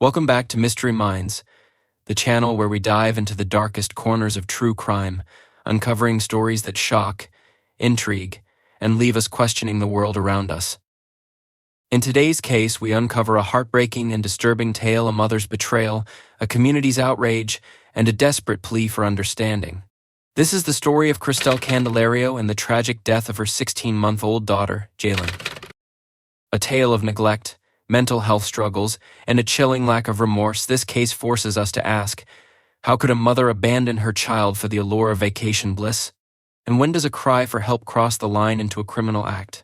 Welcome back to Mystery Minds, the channel where we dive into the darkest corners of true crime, uncovering stories that shock, intrigue, and leave us questioning the world around us. In today's case, we uncover a heartbreaking and disturbing tale, a mother's betrayal, a community's outrage, and a desperate plea for understanding. This is the story of Kristel Candelario and the tragic death of her 16-month-old daughter, Jailyn. A tale of neglect, mental health struggles, and a chilling lack of remorse. This case forces us to ask, how could a mother abandon her child for the allure of vacation bliss? And when does a cry for help cross the line into a criminal act?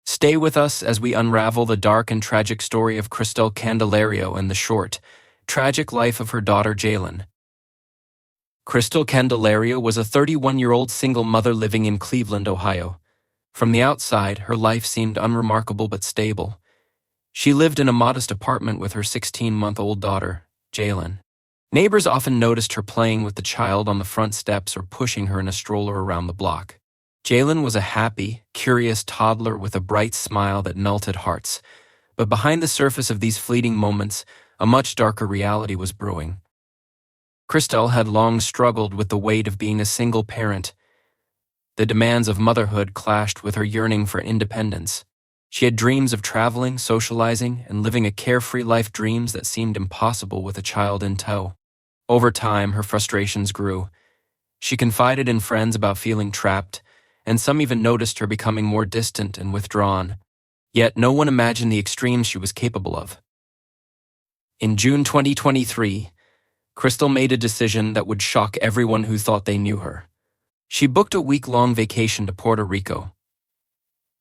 Stay with us as we unravel the dark and tragic story of Kristel Candelario and the short, tragic life of her daughter Jailyn. Kristel Candelario was a 31-year-old single mother living in Cleveland, Ohio. From the outside, her life seemed unremarkable but stable. She lived in a modest apartment with her 16-month-old daughter, Jailyn. Neighbors often noticed her playing with the child on the front steps or pushing her in a stroller around the block. Jailyn was a happy, curious toddler with a bright smile that melted hearts. But behind the surface of these fleeting moments, a much darker reality was brewing. Kristel had long struggled with the weight of being a single parent. The demands of motherhood clashed with her yearning for independence. She had dreams of traveling, socializing, and living a carefree life, dreams that seemed impossible with a child in tow. Over time, her frustrations grew. She confided in friends about feeling trapped, and some even noticed her becoming more distant and withdrawn. Yet no one imagined the extremes she was capable of. In June 2023, Kristel made a decision that would shock everyone who thought they knew her. She booked a week-long vacation to Puerto Rico.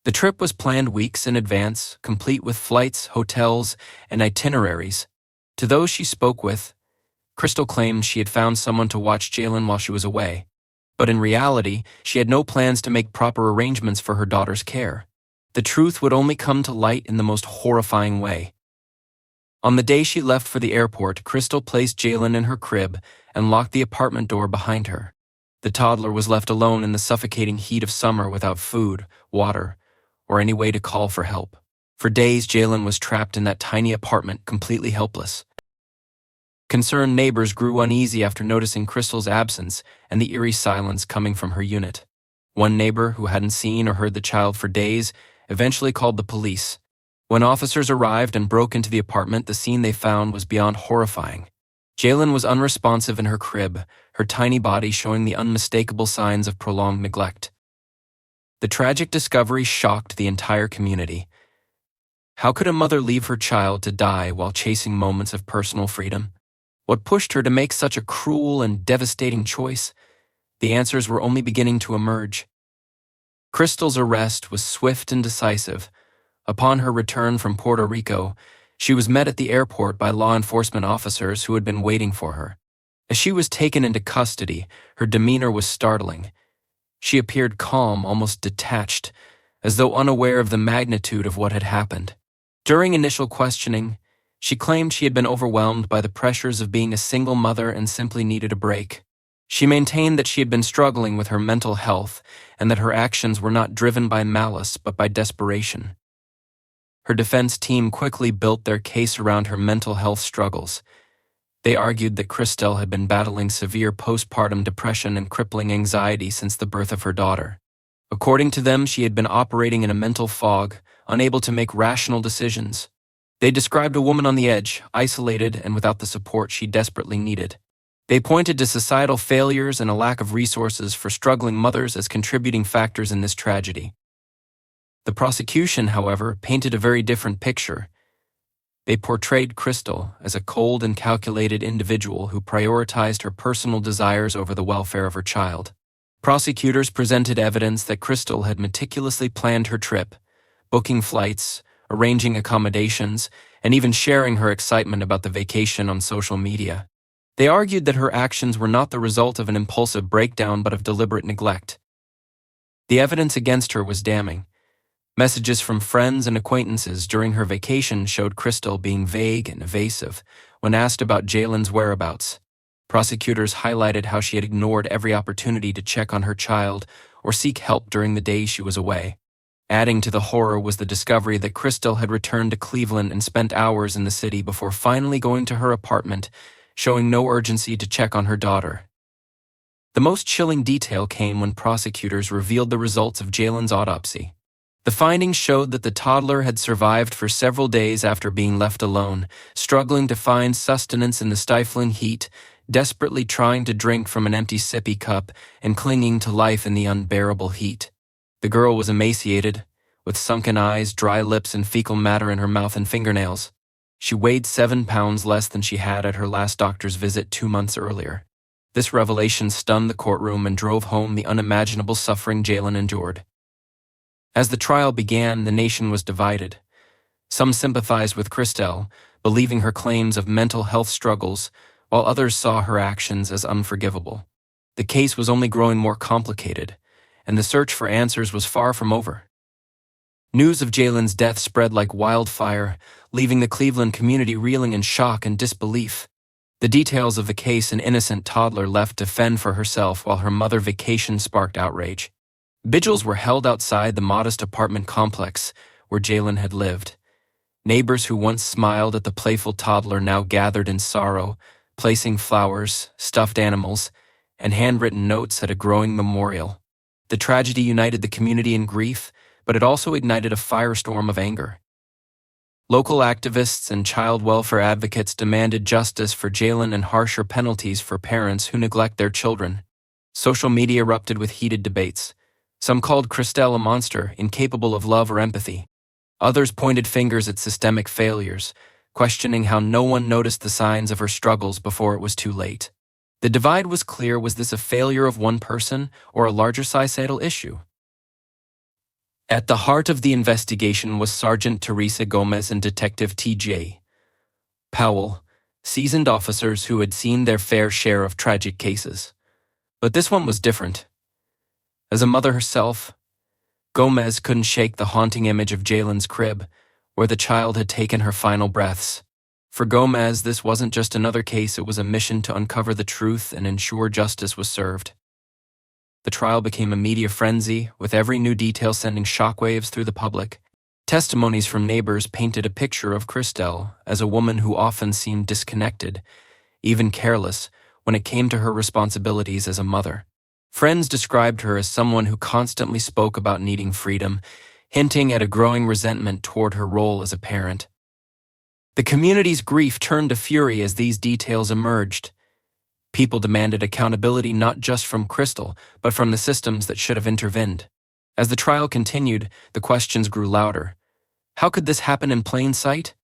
The trip was planned weeks in advance, complete with flights, hotels, and itineraries. To those she spoke with, Kristel claimed she had found someone to watch Jailyn while she was away. But in reality, she had no plans to make proper arrangements for her daughter's care. The truth would only come to light in the most horrifying way. On the day she left for the airport, Kristel placed Jailyn in her crib and locked the apartment door behind her. The toddler was left alone in the suffocating heat of summer without food, water, or any way to call for help. For days, Jailyn was trapped in that tiny apartment, completely helpless. Concerned neighbors grew uneasy after noticing Kristel's absence and the eerie silence coming from her unit. One neighbor, who hadn't seen or heard the child for days, eventually called the police. When officers arrived and broke into the apartment, the scene they found was beyond horrifying. Jailyn was unresponsive in her crib, her tiny body showing the unmistakable signs of prolonged neglect. The tragic discovery shocked the entire community. How could a mother leave her child to die while chasing moments of personal freedom? What pushed her to make such a cruel and devastating choice? The answers were only beginning to emerge. Kristel's arrest was swift and decisive. Upon her return from Puerto Rico, she was met at the airport by law enforcement officers who had been waiting for her. As she was taken into custody, her demeanor was startling. She appeared calm, almost detached, as though unaware of the magnitude of what had happened. During initial questioning, she claimed she had been overwhelmed by the pressures of being a single mother and simply needed a break. She maintained that she had been struggling with her mental health and that her actions were not driven by malice but by desperation. Her defense team quickly built their case around her mental health struggles. They argued that Kristel had been battling severe postpartum depression and crippling anxiety since the birth of her daughter. According to them, she had been operating in a mental fog, unable to make rational decisions. They described a woman on the edge, isolated and without the support she desperately needed. They pointed to societal failures and a lack of resources for struggling mothers as contributing factors in this tragedy. The prosecution, however, painted a very different picture. They portrayed Kristel as a cold and calculated individual who prioritized her personal desires over the welfare of her child. Prosecutors presented evidence that Kristel had meticulously planned her trip, booking flights, arranging accommodations, and even sharing her excitement about the vacation on social media. They argued that her actions were not the result of an impulsive breakdown but of deliberate neglect. The evidence against her was damning. Messages from friends and acquaintances during her vacation showed Kristel being vague and evasive when asked about Jailyn's whereabouts. Prosecutors highlighted how she had ignored every opportunity to check on her child or seek help during the days she was away. Adding to the horror was the discovery that Kristel had returned to Cleveland and spent hours in the city before finally going to her apartment, showing no urgency to check on her daughter. The most chilling detail came when prosecutors revealed the results of Jailyn's autopsy. The findings showed that the toddler had survived for several days after being left alone, struggling to find sustenance in the stifling heat, desperately trying to drink from an empty sippy cup, and clinging to life in the unbearable heat. The girl was emaciated, with sunken eyes, dry lips, and fecal matter in her mouth and fingernails. She weighed 7 pounds less than she had at her last doctor's visit 2 months earlier. This revelation stunned the courtroom and drove home the unimaginable suffering Jailyn endured. As the trial began, the nation was divided. Some sympathized with Kristel, believing her claims of mental health struggles, while others saw her actions as unforgivable. The case was only growing more complicated, and the search for answers was far from over. News of Jailyn's death spread like wildfire, leaving the Cleveland community reeling in shock and disbelief. The details of the case an innocent toddler left to fend for herself while her mother vacationed sparked outrage. Vigils were held outside the modest apartment complex where Jailyn had lived. Neighbors who once smiled at the playful toddler now gathered in sorrow, placing flowers, stuffed animals, and handwritten notes at a growing memorial. The tragedy united the community in grief, but it also ignited a firestorm of anger. Local activists and child welfare advocates demanded justice for Jailyn and harsher penalties for parents who neglect their children. Social media erupted with heated debates. Some called Kristel a monster, incapable of love or empathy. Others pointed fingers at systemic failures, questioning how no one noticed the signs of her struggles before it was too late. The divide was clear. Was this a failure of one person or a larger societal issue? At the heart of the investigation was Sergeant Teresa Gomez and Detective T.J. Powell, seasoned officers who had seen their fair share of tragic cases. But this one was different. As a mother herself, Gomez couldn't shake the haunting image of Jailyn's crib, where the child had taken her final breaths. For Gomez, this wasn't just another case, it was a mission to uncover the truth and ensure justice was served. The trial became a media frenzy, with every new detail sending shockwaves through the public. Testimonies from neighbors painted a picture of Kristel as a woman who often seemed disconnected, even careless, when it came to her responsibilities as a mother. Friends described her as someone who constantly spoke about needing freedom, hinting at a growing resentment toward her role as a parent. The community's grief turned to fury as these details emerged. People demanded accountability not just from Kristel, but from the systems that should have intervened. As the trial continued, the questions grew louder. How could this happen in plain sight?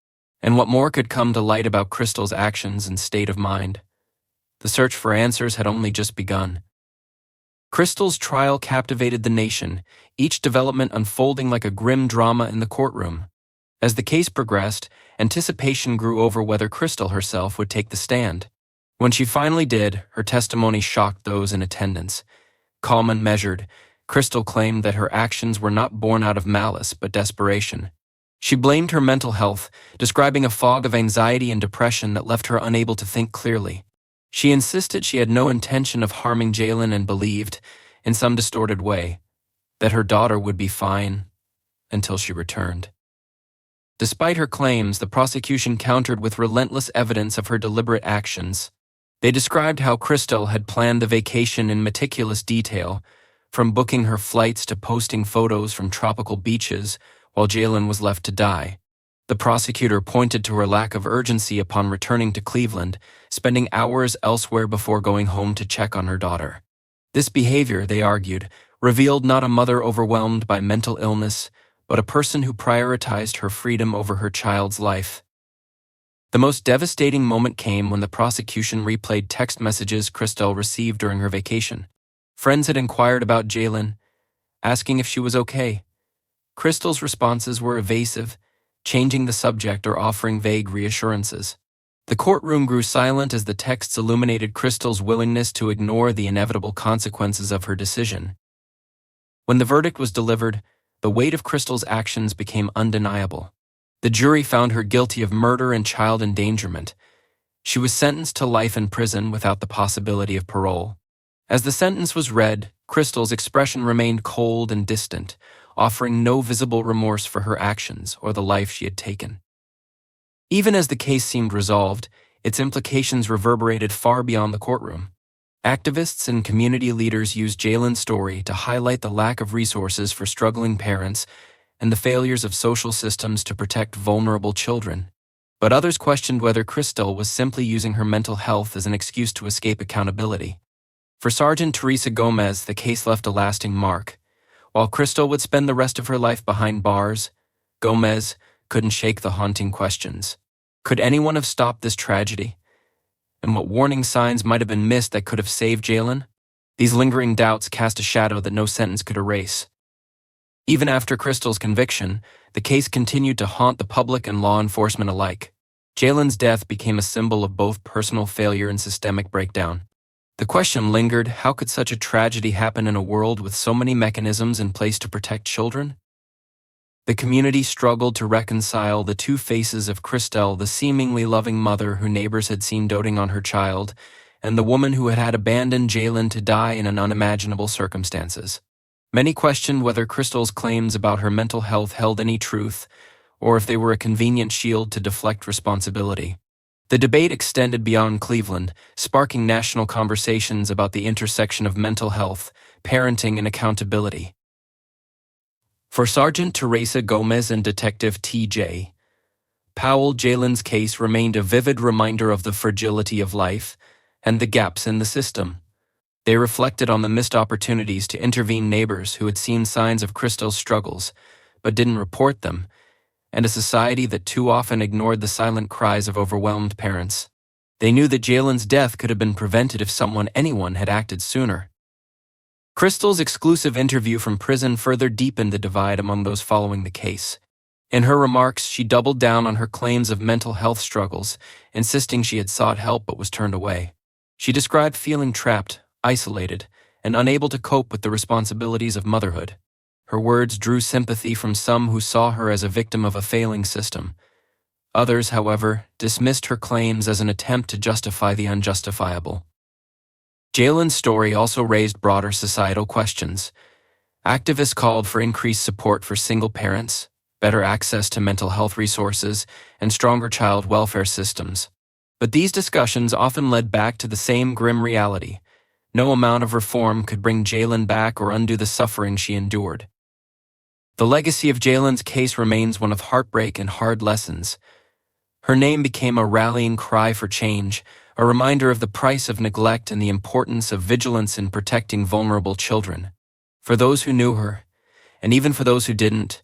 And what more could come to light about Kristel's actions and state of mind? The search for answers had only just begun. Kristel's trial captivated the nation, each development unfolding like a grim drama in the courtroom. As the case progressed, anticipation grew over whether Kristel herself would take the stand. When she finally did, her testimony shocked those in attendance. Calm and measured, Kristel claimed that her actions were not born out of malice but desperation. She blamed her mental health, describing a fog of anxiety and depression that left her unable to think clearly. She insisted she had no intention of harming Jailyn and believed, in some distorted way, that her daughter would be fine until she returned. Despite her claims, the prosecution countered with relentless evidence of her deliberate actions. They described how Kristel had planned the vacation in meticulous detail, from booking her flights to posting photos from tropical beaches while Jailyn was left to die. The prosecutor pointed to her lack of urgency upon returning to Cleveland, spending hours elsewhere before going home to check on her daughter. This behavior, they argued, revealed not a mother overwhelmed by mental illness, but a person who prioritized her freedom over her child's life. The most devastating moment came when the prosecution replayed text messages Kristel received during her vacation. Friends had inquired about Jailyn, asking if she was okay. Kristel's responses were evasive, changing the subject or offering vague reassurances. The courtroom grew silent as the texts illuminated Kristel's willingness to ignore the inevitable consequences of her decision. When the verdict was delivered, the weight of Kristel's actions became undeniable. The jury found her guilty of murder and child endangerment. She was sentenced to life in prison without the possibility of parole. As the sentence was read, Kristel's expression remained cold and distant, offering no visible remorse for her actions or the life she had taken. Even as the case seemed resolved, its implications reverberated far beyond the courtroom. Activists and community leaders used Jailyn's story to highlight the lack of resources for struggling parents and the failures of social systems to protect vulnerable children. But others questioned whether Kristel was simply using her mental health as an excuse to escape accountability. For Sergeant Teresa Gomez, the case left a lasting mark. While Kristel would spend the rest of her life behind bars, Gomez couldn't shake the haunting questions. Could anyone have stopped this tragedy? And what warning signs might have been missed that could have saved Jailyn? These lingering doubts cast a shadow that no sentence could erase. Even after Kristel's conviction, the case continued to haunt the public and law enforcement alike. Jailyn's death became a symbol of both personal failure and systemic breakdown. The question lingered, how could such a tragedy happen in a world with so many mechanisms in place to protect children? The community struggled to reconcile the two faces of Kristel, the seemingly loving mother who neighbors had seen doting on her child, and the woman who had abandoned Jailyn to die in unimaginable circumstances. Many questioned whether Kristel's claims about her mental health held any truth, or if they were a convenient shield to deflect responsibility. The debate extended beyond Cleveland, sparking national conversations about the intersection of mental health, parenting, and accountability. For Sergeant Teresa Gomez and Detective T.J. Powell, Jailyn's case remained a vivid reminder of the fragility of life and the gaps in the system. They reflected on the missed opportunities to intervene neighbors who had seen signs of Kristel's struggles, but didn't report them, and a society that too often ignored the silent cries of overwhelmed parents. They knew that Jailyn's death could have been prevented if anyone had acted sooner. Kristel's exclusive interview from prison further deepened the divide among those following the case. In her remarks, she doubled down on her claims of mental health struggles, insisting she had sought help but was turned away. She described feeling trapped, isolated, and unable to cope with the responsibilities of motherhood. Her words drew sympathy from some who saw her as a victim of a failing system. Others, however, dismissed her claims as an attempt to justify the unjustifiable. Jailyn's story also raised broader societal questions. Activists called for increased support for single parents, better access to mental health resources, and stronger child welfare systems. But these discussions often led back to the same grim reality. No amount of reform could bring Jailyn back or undo the suffering she endured. The legacy of Jailyn's case remains one of heartbreak and hard lessons. Her name became a rallying cry for change, a reminder of the price of neglect and the importance of vigilance in protecting vulnerable children. For those who knew her, and even for those who didn't,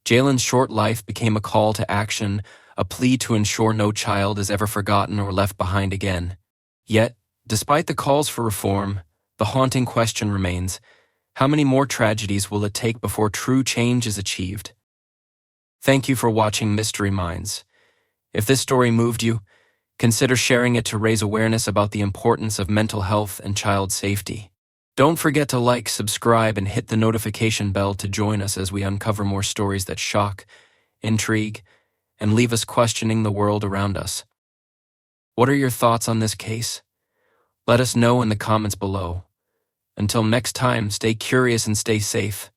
Jailyn's short life became a call to action, a plea to ensure no child is ever forgotten or left behind again. Yet, despite the calls for reform, the haunting question remains, how many more tragedies will it take before true change is achieved? Thank you for watching Mystery Minds. If this story moved you, consider sharing it to raise awareness about the importance of mental health and child safety. Don't forget to like, subscribe, and hit the notification bell to join us as we uncover more stories that shock, intrigue, and leave us questioning the world around us. What are your thoughts on this case? Let us know in the comments below. Until next time, stay curious and stay safe.